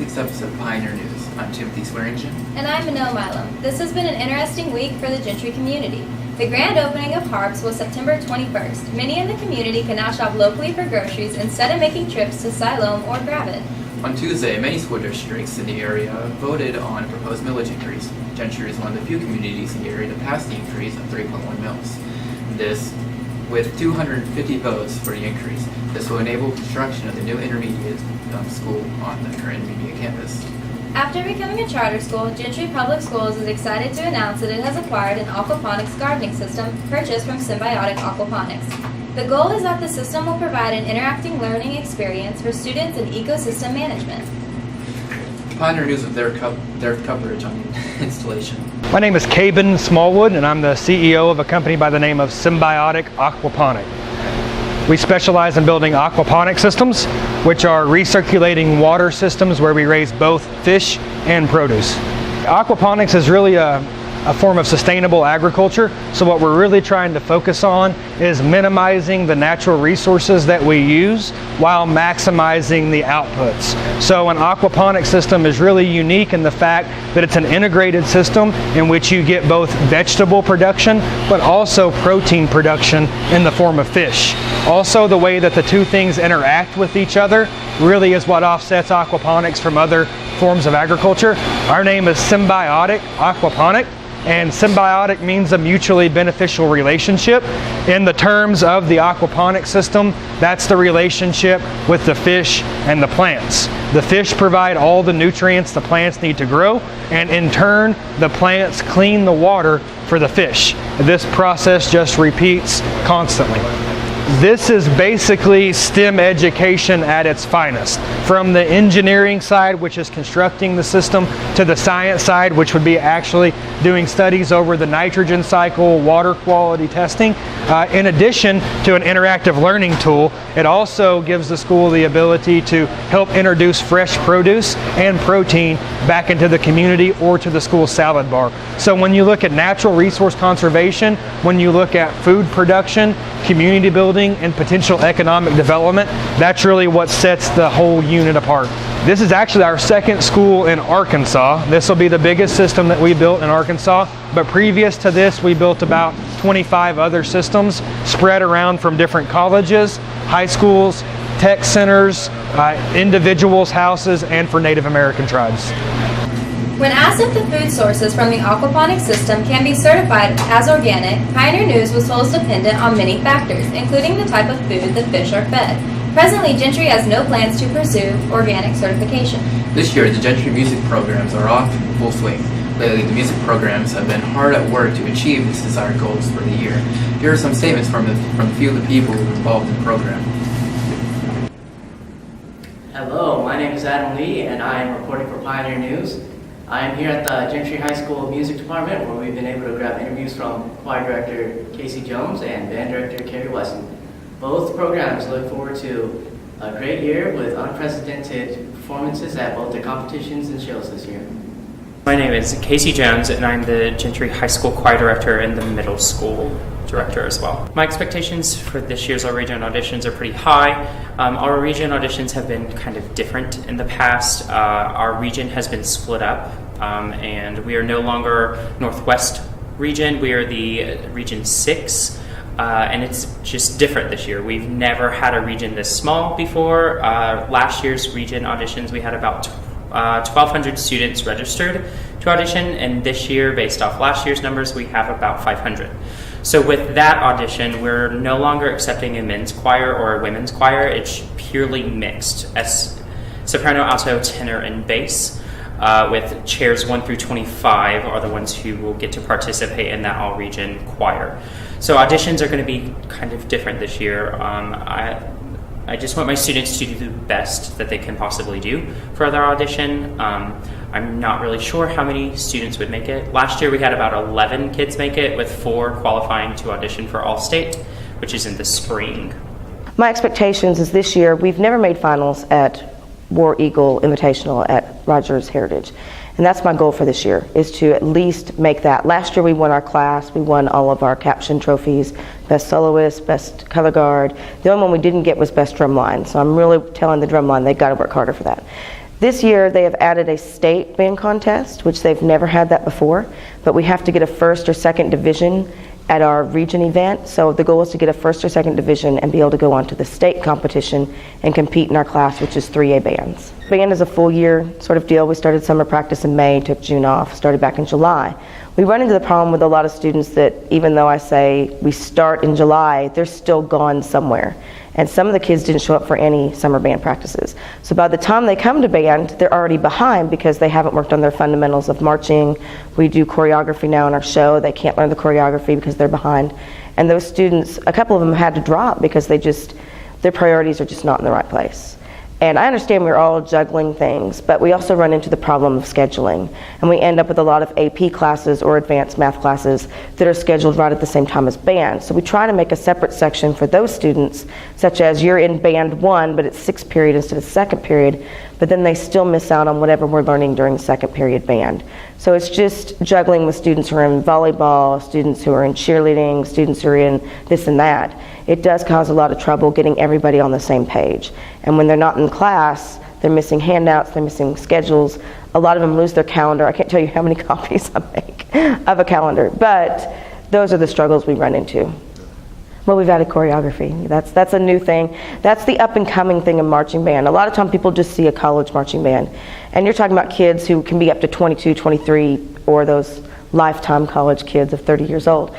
week's episode of Pioneer News. I'm Timothy Swearingen. And I'm Manil Milam. This has been an interesting week for the Gentry community. The grand opening of Harps was September 21st. Many in the community can now shop locally for groceries instead of making trips to Siloam or Gravette. On Tuesday, many school districts in the area voted on a proposed millage increase. Gentry is one of the few communities in the area to pass the increase of 3.1 mils. This with 250 votes for the increase. This will enable construction of the new intermediate school on the current intermediate campus. After becoming a charter school, Gentry Public Schools is excited to announce that it has acquired an aquaponics gardening system purchased from Symbiotic Aquaponics. The goal is that the system will provide an interactive learning experience for students in ecosystem management. Pioneer News with their coverage on the installation. My name is Caben Smallwood, and I'm the CEO of a company by the name of Symbiotic Aquaponic. We specialize in building aquaponic systems, which are recirculating water systems where we raise both fish and produce. Aquaponics is really a form of sustainable agriculture, so what we're really trying to focus on is minimizing the natural resources that we use while maximizing the outputs. So an aquaponic system is really unique in the fact that it's an integrated system in which you get both vegetable production but also protein production in the form of fish. Also, the way that the two things interact with each other really is what offsets aquaponics from other forms of agriculture. Our name is Symbiotic Aquaponic, and symbiotic means a mutually beneficial relationship. In the terms of the aquaponic system, that's the relationship with the fish and the plants. The fish provide all the nutrients the plants need to grow, and in turn, the plants clean the water for the fish. This process just repeats constantly. This is basically STEM education at its finest. From the engineering side, which is constructing the system, to the science side, which would be actually doing studies over the nitrogen cycle, water quality testing. In addition to an interactive learning tool, it also gives the school the ability to help introduce fresh produce and protein back into the community or to the school salad bar. So when you look at natural resource conservation, when you look at food production, community building, and potential economic development, that's really what sets the whole unit apart. This is actually our second school in Arkansas. This will be the biggest system that we built in Arkansas, but previous to this we built about 25 other systems spread around from different colleges, high schools, tech centers, individuals' houses, and for Native American tribes. When asked if the food sources from the aquaponics system can be certified as organic, Pioneer News was told it's dependent on many factors, including the type of food the fish are fed. Presently, Gentry has no plans to pursue organic certification. This year, the Gentry music programs are off in full swing. Lately, the music programs have been hard at work to achieve these desired goals for the year. Here are some statements from a few of the people who are involved in the program. Hello, my name is Adam Lee, and I am reporting for Pioneer News. I am here at the Gentry High School Music Department, where we've been able to grab interviews from choir director Casey Jones and band director Carrie Wesson. Both programs look forward to a great year with unprecedented performances at both the competitions and shows this year. My name is Casey Jones, and I'm the Gentry High School choir director and the middle school director as well. My expectations for this year's Our Region auditions are pretty high. Our region auditions have been kind of different in the past. Our region has been split up, and we are no longer Northwest region. We are the Region 6, and it's just different this year. We've never had a region this small before. Last year's region auditions, we had about 1,200 students registered to audition, and this year, based off last year's numbers, we have about 500. So with that audition, we're no longer accepting a men's choir or a women's choir. It's purely mixed, as soprano, alto, tenor, and bass, with chairs 1 through 25 are the ones who will get to participate in that all-region choir. So auditions are going to be kind of different this year. I just want my students to do the best that they can possibly do for their audition. I'm not really sure how many students would make it. Last year we had about 11 kids make it, with 4 qualifying to audition for All-State, which is in the spring. My expectations is this year, we've never made finals at War Eagle Invitational at Rogers Heritage. And that's my goal for this year, is to at least make that. Last year we won our class, we won all of our caption trophies, best soloist, best color guard. The only one we didn't get was best drumline. So I'm really telling the drumline they've got to work harder for that. This year they have added a state band contest, which they've never had that before, but we have to get a first or second division at our region event. So the goal is to get a first or second division and be able to go on to the state competition and compete in our class, which is 3A bands. Band is a full year sort of deal. We started summer practice in May, took June off, started back in July. We run into the problem with a lot of students that even though I say we start in July, they're still gone somewhere. And some of the kids didn't show up for any summer band practices. So by the time they come to band, they're already behind because they haven't worked on their fundamentals of marching. We do choreography now in our show. They can't learn the choreography because they're behind. And those students, a couple of them had to drop because their priorities are just not in the right place. And I understand we're all juggling things, but we also run into the problem of scheduling. And we end up with a lot of AP classes or advanced math classes that are scheduled right at the same time as band. So we try to make a separate section for those students, such as you're in band 1, but it's 6th period instead of 2nd period, but then they still miss out on whatever we're learning during 2nd period band. So it's just juggling with students who are in volleyball, students who are in cheerleading, students who are in this and that. It does cause a lot of trouble getting everybody on the same page. And when they're not in class, they're missing handouts, they're missing schedules. A lot of them lose their calendar. I can't tell you how many copies I make of a calendar, but those are the struggles we run into. Well, we've added choreography. That's a new thing. That's the up and coming thing in marching band. A lot of time people just see a college marching band. And you're talking about kids who can be up to 22, 23, or those lifetime college kids of 30 years old.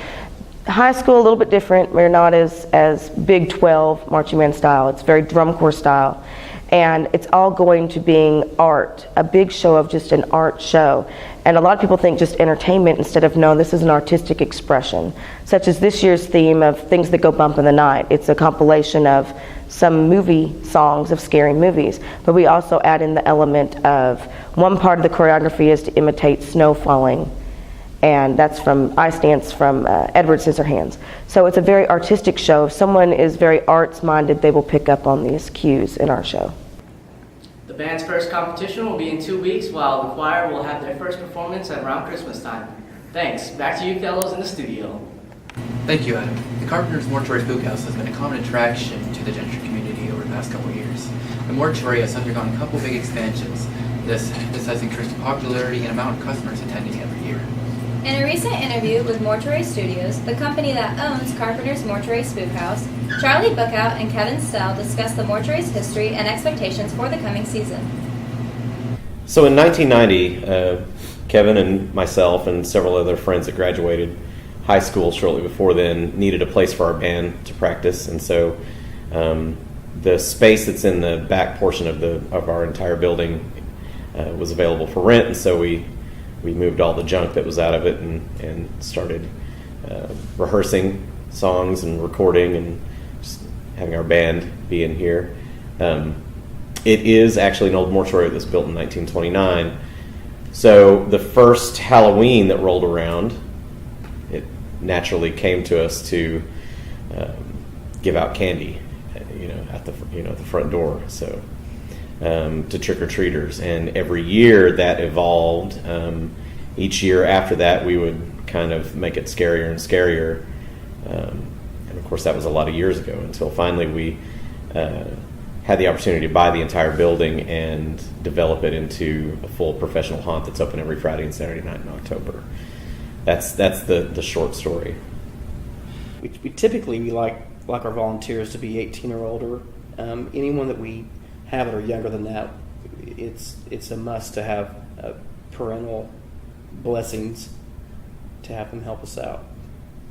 High school, a little bit different. We're not as Big 12 marching band style. It's very drum corps style. And it's all going to being art, a big show of just an art show. And a lot of people think just entertainment instead of, no, this is an artistic expression, such as this year's theme of Things That Go Bump in the Night. It's a compilation of some movie songs of scary movies, but we also add in the element of one part of the choreography is to imitate snow falling, and that's from Ice Dance from Edward Scissorhands. So it's a very artistic show. If someone is very arts-minded, they will pick up on these cues in our show. The band's first competition will be in 2 weeks, while the choir will have their first performance at around Christmas time. Thanks. Back to you fellows in the studio. Thank you, Adam. The Carpenter's Mortuary Spookhouse has been a common attraction to the Gentry community over the past couple of years. The mortuary has undergone a couple big expansions. This has increased the popularity and amount of customers attending every year. In a recent interview with Mortuary Studios, the company that owns Carpenter's Mortuary Spookhouse, Charlie Bookout and Kevin Stell discussed the mortuary's history and expectations for the coming season. So in 1990, Kevin and myself and several other friends that graduated high school shortly before then needed a place for our band to practice, and so the space that's in the back portion of our entire building was available for rent, and so we moved all the junk that was out of it and started rehearsing songs and recording and just having our band be in here. It is actually an old mortuary that was built in 1929. So the first Halloween that rolled around, it naturally came to us to give out candy, at the front door. So. To trick-or-treaters, and every year that evolved. Each year after that we would kind of make it scarier and scarier, and of course that was a lot of years ago, until finally we had the opportunity to buy the entire building and develop it into a full professional haunt that's open every Friday and Saturday night in October. That's the short story. We typically like our volunteers to be 18 or older. Anyone that we have that are younger than that, it's a must to have parental blessings to have them help us out.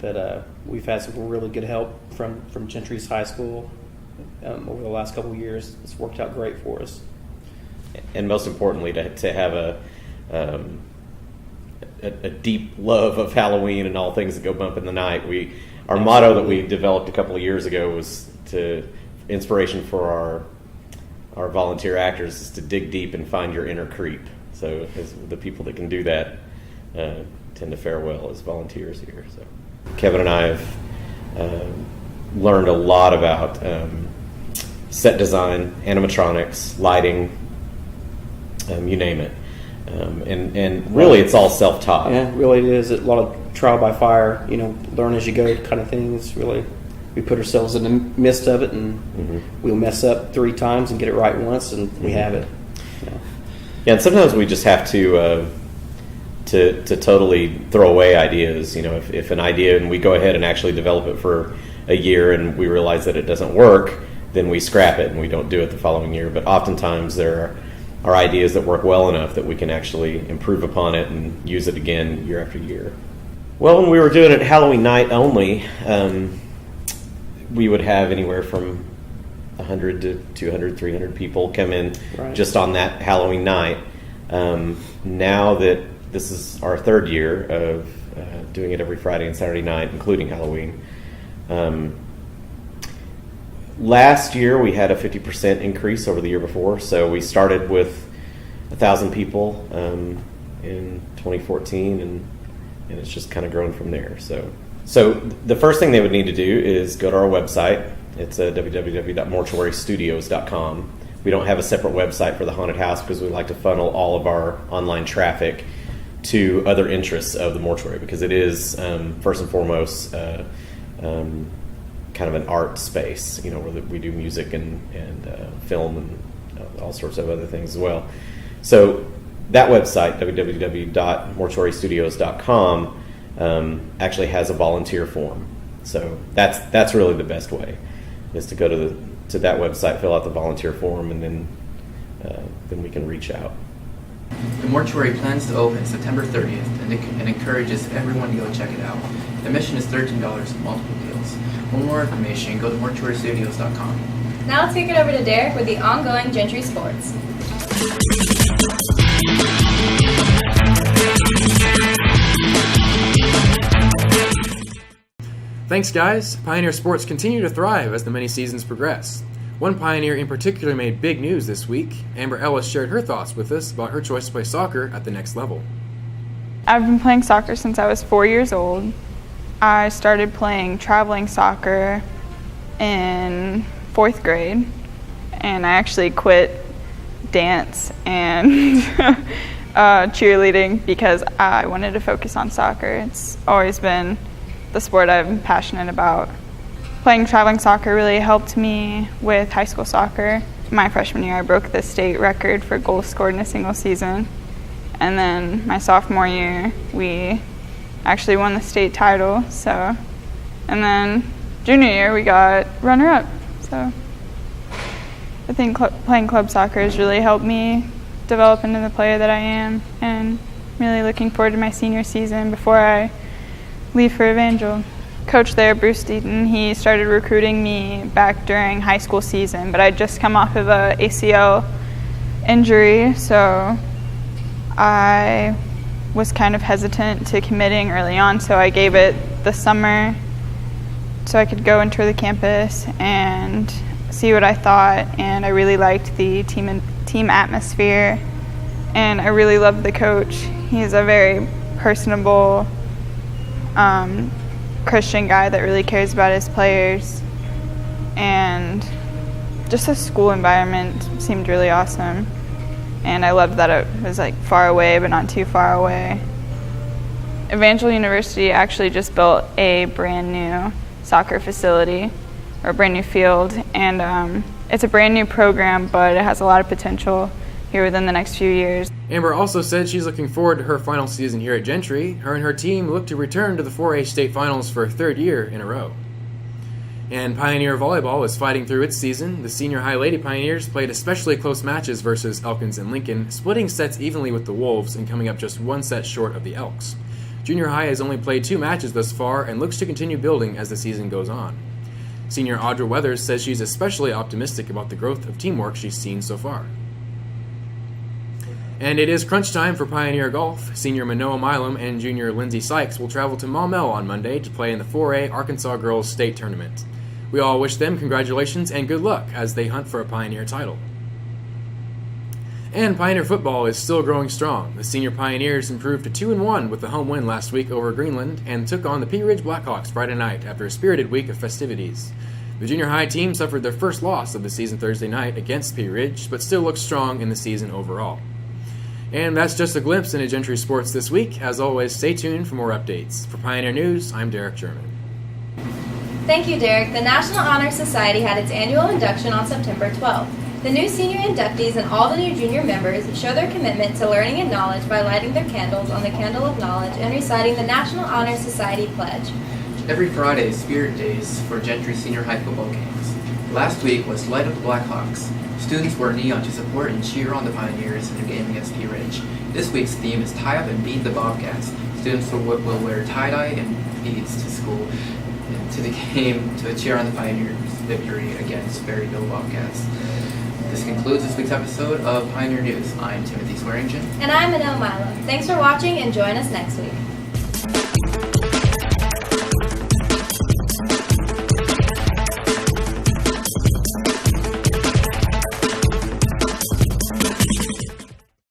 But we've had some really good help from Gentry's High School over the last couple of years. It's worked out great for us. And most importantly, to have a deep love of Halloween and all things that go bump in the night. Our motto that we developed a couple of years ago was inspiration for our volunteer actors is to dig deep and find your inner creep. So the people that can do that tend to fare well as volunteers here. So Kevin and I have learned a lot about set design, animatronics, lighting, you name it. And really it's all self-taught. Yeah, really it is. A lot of trial by fire, learn as you go kind of things. Really, we put ourselves in the midst of it, and we'll mess up 3 times and get it right once, and we have it. Yeah, and sometimes we just have to totally throw away ideas. You know, if an idea and we go ahead and actually develop it for a year and we realize that it doesn't work, then we scrap it and we don't do it the following year. But oftentimes there are ideas that work well enough that we can actually improve upon it and use it again year after year. Well, when we were doing it Halloween night only, we would have anywhere from 100 to 200, 300 people come in just on that Halloween night. Now that this is our third year of doing it every Friday and Saturday night, including Halloween, last year we had a 50% increase over the year before. So we started with 1,000 people in 2014, and it's just kind of grown from there. So the first thing they would need to do is go to our website. It's www.mortuarystudios.com. We don't have a separate website for the haunted house because we like to funnel all of our online traffic to other interests of the mortuary, because it is first and foremost kind of an art space, you know, where we do music and film and all sorts of other things as well. So that website, www.mortuarystudios.com, actually has a volunteer form. So that's really the best way, is to go to that website, fill out the volunteer form, and then we can reach out. The mortuary plans to open September 30th and encourages everyone to go check it out. Admission is $13 with multiple deals. For more information, go to mortuarystudios.com. Now let's kick it over to Derek with the ongoing Gentry Sports. Thanks, guys. Pioneer sports continue to thrive as the many seasons progress. One Pioneer in particular made big news this week. Amber Ellis shared her thoughts with us about her choice to play soccer at the next level. I've been playing soccer since I was 4 years old. I started playing traveling soccer in 4th grade, and I actually quit dance and cheerleading because I wanted to focus on soccer. It's always been the sport I've been passionate about. Playing traveling soccer really helped me with high school soccer. My freshman year, I broke the state record for goals scored in a single season. And then my sophomore year, we actually won the state title. And then junior year, we got runner-up. So I think playing club soccer has really helped me develop into the player that I am, and really looking forward to my senior season before I leave for Evangel. Coach there, Bruce Deaton, he started recruiting me back during high school season, but I'd just come off of a ACL injury, so I was kind of hesitant to committing early on, so I gave it the summer so I could go and tour the campus and see what I thought, and I really liked the team atmosphere, and I really loved the coach. He's a very personable Christian guy that really cares about his players, and just the school environment seemed really awesome, and I loved that it was like far away but not too far away. Evangel University actually just built a brand new soccer facility, or a brand new field, and it's a brand new program, but it has a lot of potential here within the next few years. Amber also said she's looking forward to her final season here at Gentry. Her and her team look to return to the 4A state finals for a third year in a row. And Pioneer Volleyball is fighting through its season. The Senior High Lady Pioneers played especially close matches versus Elkins and Lincoln, splitting sets evenly with the Wolves and coming up just one set short of the Elks. Junior High has only played 2 matches thus far and looks to continue building as the season goes on. Senior Audra Weathers says she's especially optimistic about the growth of teamwork she's seen so far. And it is crunch time for Pioneer Golf. Senior Manoa Milam and Junior Lindsay Sykes will travel to Maumelle on Monday to play in the 4A Arkansas Girls State Tournament. We all wish them congratulations and good luck as they hunt for a Pioneer title. And Pioneer football is still growing strong. The Senior Pioneers improved to 2-1 with the home win last week over Greenland and took on the Pea Ridge Blackhawks Friday night after a spirited week of festivities. The junior high team suffered their first loss of the season Thursday night against Pea Ridge, but still looks strong in the season overall. And that's just a glimpse into Gentry sports this week. As always, stay tuned for more updates. For Pioneer News, I'm Derek German. Thank you, Derek. The National Honor Society had its annual induction on September 12th. The new senior inductees and all the new junior members show their commitment to learning and knowledge by lighting their candles on the candle of knowledge and reciting the National Honor Society Pledge. Every Friday is Spirit Days for Gentry Senior High football games. Last week was Light Up the Blackhawks. Students wore neon to support and cheer on the Pioneers in their game against P Ridge. This week's theme is Tie Up and Beat the Bobcats. Students will wear tie-dye and beads to school and to the game to cheer on the Pioneers' victory against Berryville Bobcats. This concludes this week's episode of Pioneer News. I'm Timothy Swearingen. And I'm Adele Milo. Thanks for watching and join us next week.